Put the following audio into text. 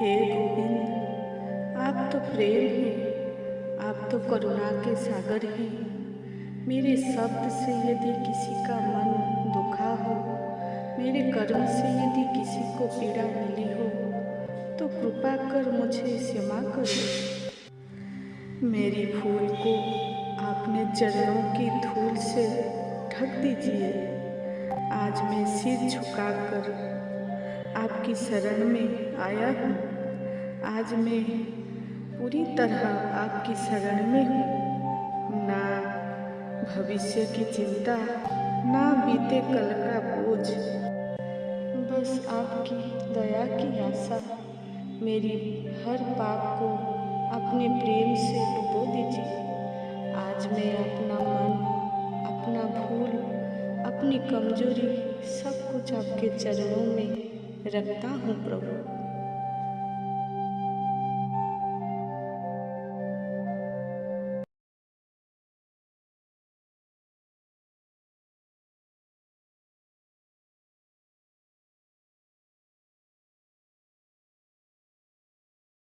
हे गोविंद, आप तो प्रेम हैं, आप तो करुणा के सागर हैं। मेरे शब्द से यदि किसी का मन दुखा हो, मेरे कर्म से यदि किसी को पीड़ा मिली हो, तो कृपा कर मुझे क्षमा करो। मेरी भूल को आपने चरणों की धूल से ढक दीजिए। आज मैं सिर झुकाकर आपकी शरण में आया हूँ। आज मैं पूरी तरह आपकी शरण में हूँ। ना भविष्य की चिंता, ना बीते कल का बोझ, बस आपकी दया की आशा। मेरी हर पाप को अपने प्रेम से डुबो दीजिए। आज मैं अपना मन, अपना भूल, अपनी कमजोरी सब कुछ आपके चरणों में रखता हूँ प्रभु।